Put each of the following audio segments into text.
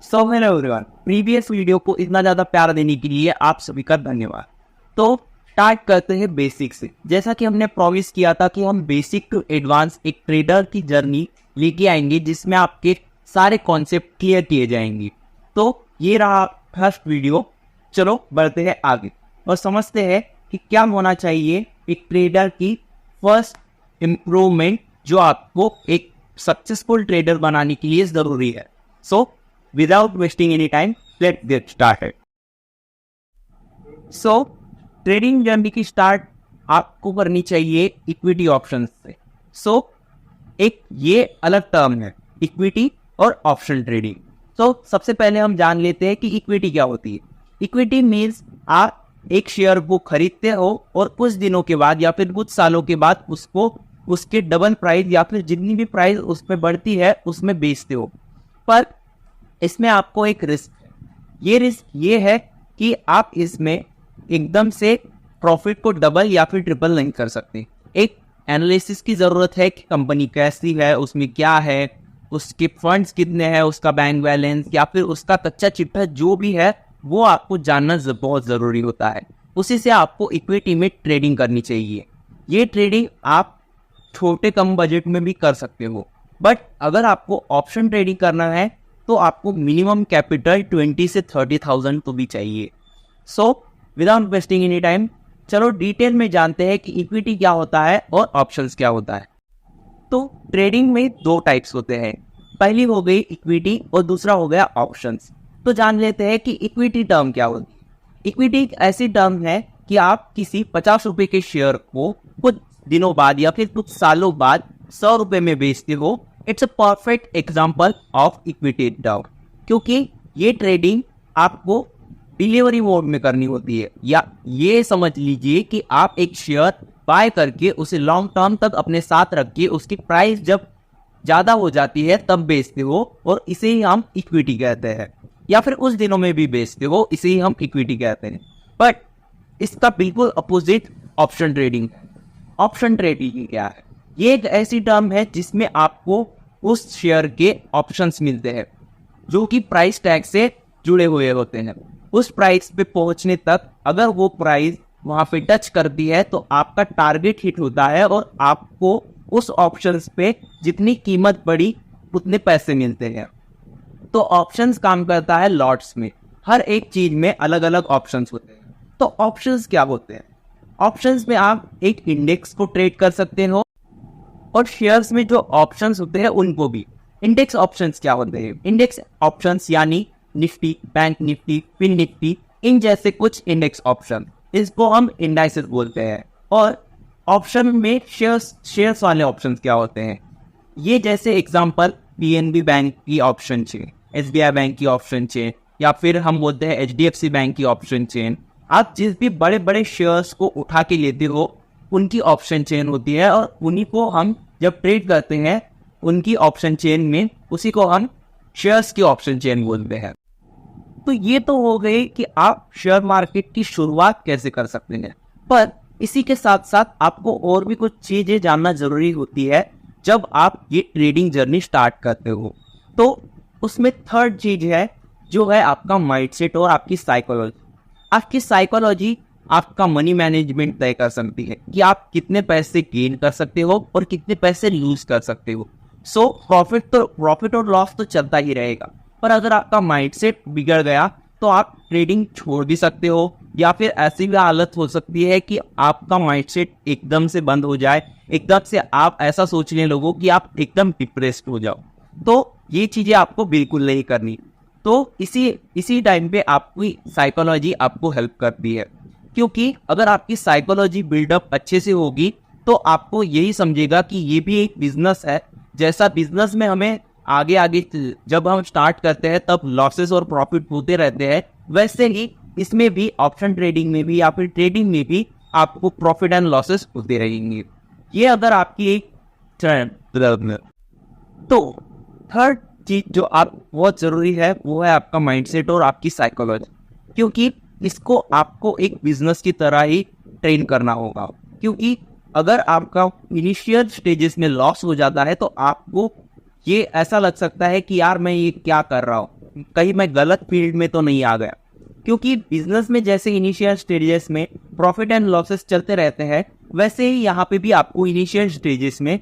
So hello everyone, previous video को इतना ज़्यादा प्यार देने के लिए आप सभी का धन्यवाद। तो स्टार्ट करते हैं बेसिक से। जैसा कि हमने प्रॉमिस किया था कि हम बेसिक टू एडवांस एक ट्रेडर की जर्नी लेके आएंगे जिसमें आपके सारे कॉन्सेप्ट क्लियर किए जाएंगे। तो ये रहा फर्स्ट वीडियो। चलो बढ़ते हैं आगे और समझते हैं कि क्या होना चाहिए एक ट्रेडर की फर्स्ट इम्प्रूवमेंट जो आपको एक सक्सेसफुल ट्रेडर बनाने के लिए ज़रूरी है। सो without wasting any time, let's get started. So, trading journey की स्टार्ट आपको करनी चाहिए इक्विटी ऑप्शंस से। एक ये अलग टर्म है इक्विटी और ऑप्शन ट्रेडिंग। सबसे पहले हम जान लेते हैं कि इक्विटी क्या होती है। इक्विटी मीन्स आप एक शेयर को खरीदते हो और कुछ दिनों के बाद या फिर कुछ सालों के बाद उसको उसके डबल प्राइस या फिर जितनी भी प्राइस उसमें बढ़ती है उसमें बेचते हो। पर इसमें आपको एक रिस्क है। ये रिस्क ये है कि आप इसमें एकदम से प्रॉफिट को डबल या फिर ट्रिपल नहीं कर सकते। एक एनालिसिस की ज़रूरत है कि कंपनी कैसी है, उसमें क्या है, उसके फंड्स कितने हैं, उसका बैंक बैलेंस या फिर उसका कच्चा चिट्ठा जो भी है वो आपको जानना बहुत ज़रूरी होता है। उसी से आपको इक्विटी में ट्रेडिंग करनी चाहिए। ये ट्रेडिंग आप छोटे कम बजट में भी कर सकते हो, बट अगर आपको ऑप्शन ट्रेडिंग करना है तो आपको मिनिमम कैपिटल 20 से 30,000 तो भी चाहिए। विदाउट वेस्टिंग एनी टाइम चलो डिटेल में जानते हैं कि इक्विटी क्या होता है और ऑप्शंस क्या होता है। तो ट्रेडिंग में दो टाइप्स होते हैं, पहली हो गई इक्विटी और दूसरा हो गया ऑप्शंस। तो जान लेते हैं कि इक्विटी टर्म क्या होती है। इक्विटी एक ऐसी टर्म है कि आप किसी 50 रुपए के शेयर को कुछ दिनों बाद या फिर कुछ सालों बाद 100 रुपए में बेचते हो। It's a perfect example of equity term, क्योंकि ये ट्रेडिंग आपको डिलीवरी मोड में करनी होती है। या ये समझ लीजिए कि आप एक शेयर बाय करके उसे लॉन्ग टर्म तक अपने साथ रख के उसकी प्राइस जब ज़्यादा हो जाती है तब बेचते हो और इसे ही हम इक्विटी कहते हैं। या फिर उस दिनों में भी बेचते हो, इसे ही हम इक्विटी कहते हैं। बट इसका बिल्कुल अपोजिट ऑप्शन ट्रेडिंग है। ऑप्शन ट्रेडिंग क्या है? ये एक ऐसी टर्म है जिसमें आपको उस शेयर के ऑप्शंस मिलते हैं जो कि प्राइस टैग से जुड़े हुए होते हैं। उस प्राइस पे पहुंचने तक अगर वो प्राइस वहां पे टच करती है तो आपका टारगेट हिट होता है और आपको उस ऑप्शंस पे जितनी कीमत बढ़ी उतने पैसे मिलते हैं। तो ऑप्शंस काम करता है लॉट्स में, हर एक चीज में अलग अलग ऑप्शंस होते हैं। तो ऑप्शंस क्या होते हैं? ऑप्शंस में आप एक इंडेक्स को ट्रेड कर सकते हो और शेयर्स में जो ऑप्शंस होते हैं उनको भी। इंडेक्स ऑप्शंस क्या होते हैं? इंडेक्स ऑप्शंस यानी निफ्टी, बैंक निफ्टी, फिन निफ्टी, इन जैसे कुछ इंडेक्स ऑप्शन, इसको हम इंडाइसेस बोलते हैं। और ऑप्शन में शेयर्स वाले ऑप्शंस क्या होते हैं? ये जैसे एग्जांपल पीएनबी बैंक की ऑप्शन चेन, एसबीआई बैंक की ऑप्शन चेन, या फिर हम बोलते हैं एचडीएफसी बैंक की ऑप्शन चेन। आप जिस भी बड़े बड़े शेयर्स को उठा के लेते हो उनकी ऑप्शन चेन होती है और उन्हीं को हम जब ट्रेड करते हैं उनकी ऑप्शन चेन में, उसी को हम शेयर्स की ऑप्शन चेन बोलते हैं। तो ये तो हो गई कि आप शेयर मार्केट की शुरुआत कैसे कर सकते हैं, पर इसी के साथ साथ आपको और भी कुछ चीजें जानना जरूरी होती है जब आप ये ट्रेडिंग जर्नी स्टार्ट करते हो। तो उसमें थर्ड चीज है जो है आपका माइंडसेट और आपकी साइकोलॉजी। आपकी साइकोलॉजी आपका मनी मैनेजमेंट तय कर सकती है कि आप कितने पैसे गेन कर सकते हो और कितने पैसे लूज कर सकते हो। प्रॉफिट और लॉस तो चलता ही रहेगा, पर अगर आपका माइंडसेट बिगड़ गया तो आप ट्रेडिंग छोड़ भी सकते हो, या फिर ऐसी भी हालत हो सकती है कि आपका माइंडसेट एकदम से बंद हो जाए, एकदम से आप ऐसा सोचने लगो कि आप एकदम डिप्रेस्ड हो जाओ। तो ये चीजें आपको बिल्कुल नहीं करनी। तो इसी टाइम पे आपकी साइकोलॉजी आपको हेल्प करती है, क्योंकि अगर आपकी साइकोलॉजी बिल्डअप अच्छे से होगी तो आपको यही समझेगा कि ये भी एक बिजनेस है। जैसा बिजनेस में हमें आगे आगे जब हम स्टार्ट करते हैं तब लॉसेस और प्रॉफिट होते रहते हैं, वैसे ही इसमें भी ऑप्शन ट्रेडिंग में भी या फिर ट्रेडिंग में भी आपको प्रॉफिट एंड लॉसेस होते रहेंगे। ये अगर आपकी एक तो थर्ड चीज जो आप बहुत जरूरी है वो है आपका माइंडसेट और आपकी साइकोलॉजी, क्योंकि इसको आपको एक बिजनेस की तरह ही ट्रेन करना होगा। क्योंकि अगर आपका इनिशियल स्टेजेस में लॉस हो जाता है तो आपको ये ऐसा लग सकता है कि यार मैं ये क्या कर रहा हूँ, कहीं मैं गलत फील्ड में तो नहीं आ गया, क्योंकि बिजनेस में जैसे इनिशियल स्टेजेस में प्रॉफिट एंड लॉसेस चलते रहते हैं, वैसे ही यहाँ पे भी आपको इनिशियल स्टेजेस में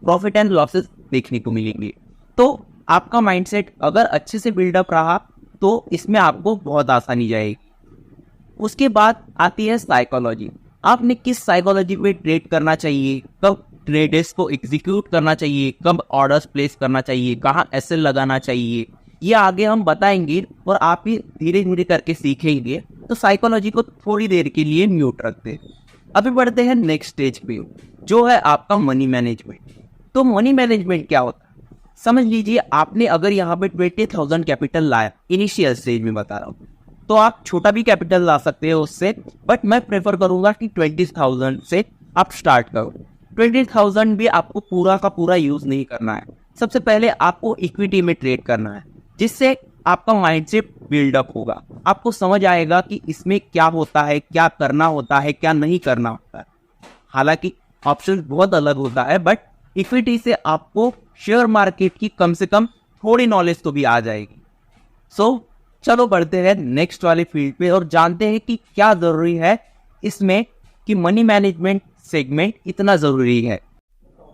प्रॉफिट एंड लॉसेस देखने को मिलेंगे। तो आपका माइंडसेट अगर अच्छे से बिल्डअप रहा तो इसमें आपको बहुत आसानी जाएगी। उसके बाद आती है साइकोलॉजी। आपने किस साइकोलॉजी पे ट्रेड करना चाहिए, कब ट्रेड्स को एग्जीक्यूट करना चाहिए, कब ऑर्डर्स प्लेस करना चाहिए, कहाँ एसएल लगाना चाहिए, ये आगे हम बताएंगे और आप भी धीरे धीरे करके सीखेंगे। तो साइकोलॉजी को थोड़ी देर के लिए म्यूट रखते हैं। अभी बढ़ते हैं नेक्स्ट स्टेज पे, जो है आपका मनी मैनेजमेंट। तो मनी मैनेजमेंट क्या होता है, समझ लीजिए आपने अगर यहाँ पे 20,000 कैपिटल लाया, इनिशियल स्टेज में बता रहा हूँ, तो आप छोटा भी कैपिटल ला सकते हो उससे, बट मैं प्रेफर करूंगा कि 20,000 से आप स्टार्ट करो। 20,000 भी आपको पूरा का पूरा यूज नहीं करना है। सबसे पहले आपको इक्विटी में ट्रेड करना है, जिससे आपका माइंडसेट बिल्डअप होगा, आपको समझ आएगा कि इसमें क्या होता है, क्या करना होता है, क्या नहीं करना होता है। हालांकि ऑप्शन बहुत अलग होता है, बट इक्विटी से आपको शेयर मार्केट की कम से कम थोड़ी नॉलेज तो भी आ जाएगी। सो चलो बढ़ते हैं नेक्स्ट वाले फील्ड पे और जानते हैं कि क्या जरूरी है इसमें कि मनी मैनेजमेंट सेगमेंट इतना जरूरी है।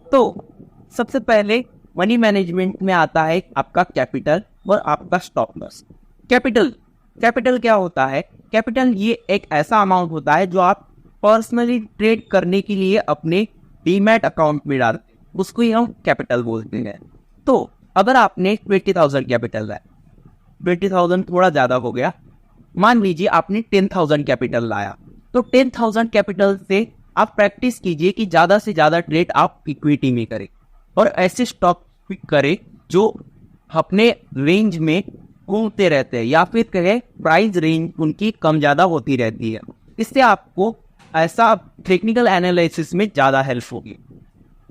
तो सबसे पहले मनी मैनेजमेंट में आता है आपका कैपिटल और आपका स्टॉप लॉस। कैपिटल क्या होता है, कैपिटल ये एक ऐसा अमाउंट होता है जो आप पर्सनली ट्रेड करने के लिए अपने डीमैट अकाउंट में डालते हैं, उसको ही हम कैपिटल बोलते हैं। तो अगर आपने 20,000 कैपिटल है, 20,000 थोड़ा ज्यादा हो गया, मान लीजिए आपने 10,000 कैपिटल लाया, तो 10,000 कैपिटल से आप प्रैक्टिस कीजिए कि ज्यादा से ज्यादा ट्रेड आप इक्विटी में करें और ऐसे स्टॉक पिक करें जो अपने रेंज में घूमते रहते हैं, या फिर कहे प्राइस रेंज उनकी कम ज्यादा होती रहती है। इससे आपको ऐसा टेक्निकल एनालिसिस में ज्यादा हेल्प होगी।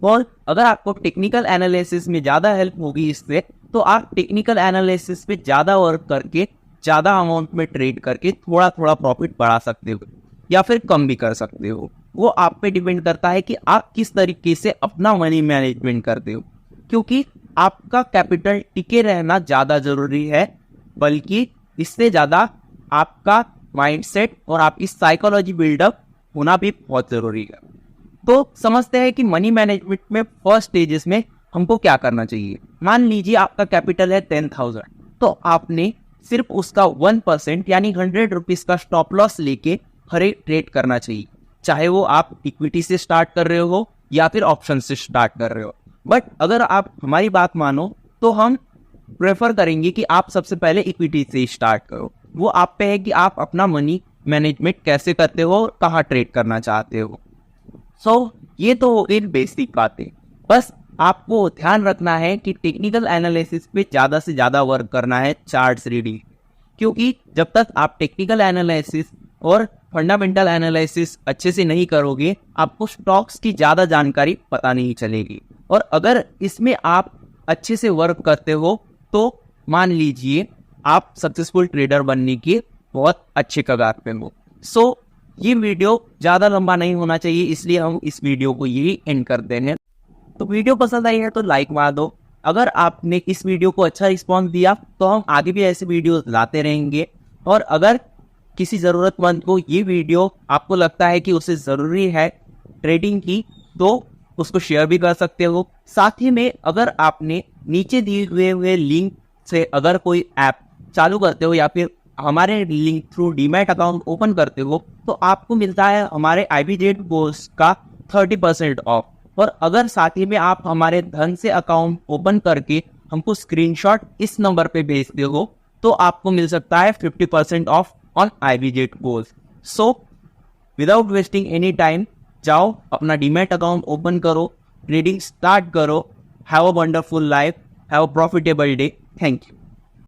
और अगर आपको टेक्निकल एनालिसिस में ज़्यादा हेल्प होगी इससे, तो आप टेक्निकल एनालिसिस पे ज़्यादा वर्क करके ज़्यादा अमाउंट में ट्रेड करके थोड़ा थोड़ा प्रॉफिट बढ़ा सकते हो या फिर कम भी कर सकते हो। वो आप पे डिपेंड करता है कि आप किस तरीके से अपना मनी मैनेजमेंट करते हो, क्योंकि आपका कैपिटल टिके रहना ज़्यादा ज़रूरी है, बल्कि इससे ज़्यादा आपका माइंडसेट और आपकी साइकोलॉजी बिल्डअप होना भी बहुत ज़रूरी है। तो समझते हैं कि मनी मैनेजमेंट में फर्स्ट स्टेजेस में हमको क्या करना चाहिए। मान लीजिए आपका कैपिटल है 10,000, तो आपने सिर्फ उसका 1% यानी 100 रुपीज का स्टॉप लॉस लेके हर एक ट्रेड करना चाहिए, चाहे वो आप इक्विटी से स्टार्ट कर रहे हो या फिर ऑप्शन से स्टार्ट कर रहे हो। बट अगर आप हमारी बात मानो तो हम प्रेफर करेंगे कि आप सबसे पहले इक्विटी से स्टार्ट करो। वो आप पे है कि आप अपना मनी मैनेजमेंट कैसे करते हो और कहाँ ट्रेड करना चाहते हो। सो ये तो हो गई बेसिक बातें। बस आपको ध्यान रखना है कि टेक्निकल एनालिसिस पे ज़्यादा से ज़्यादा वर्क करना है, चार्ट्स रीडिंग, क्योंकि जब तक आप टेक्निकल एनालिसिस और फंडामेंटल एनालिसिस अच्छे से नहीं करोगे, आपको स्टॉक्स की ज़्यादा जानकारी पता नहीं चलेगी। और अगर इसमें आप अच्छे से वर्क करते हो तो मान लीजिए आप सक्सेसफुल ट्रेडर बनने के बहुत अच्छे कगार पे हो। सो ये वीडियो ज़्यादा लंबा नहीं होना चाहिए, इसलिए हम इस वीडियो को यही एंड करते हैं। तो वीडियो पसंद आई है तो लाइक मार दो। अगर आपने इस वीडियो को अच्छा रिस्पॉन्स दिया तो हम आगे भी ऐसे वीडियोस लाते रहेंगे। और अगर किसी ज़रूरतमंद को ये वीडियो आपको लगता है कि उसे ज़रूरी है ट्रेडिंग की, तो उसको शेयर भी कर सकते हो। साथ ही में अगर आपने नीचे दिए हुए लिंक से अगर कोई ऐप चालू करते हो या फिर हमारे link through demat account open करते हो, तो आपको मिलता है हमारे IBZ कोर्स का 30% ऑफ। और अगर साथ ही में आप हमारे धन से अकाउंट ओपन करके हमको स्क्रीनशॉट इस नंबर पे भेजते हो, तो आपको मिल सकता है 50% of on IBZ course. So without wasting any time जाओ अपना डीमैट अकाउंट ओपन करो, ट्रेडिंग स्टार्ट करो। Have a wonderful life, have a profitable day. Thank you.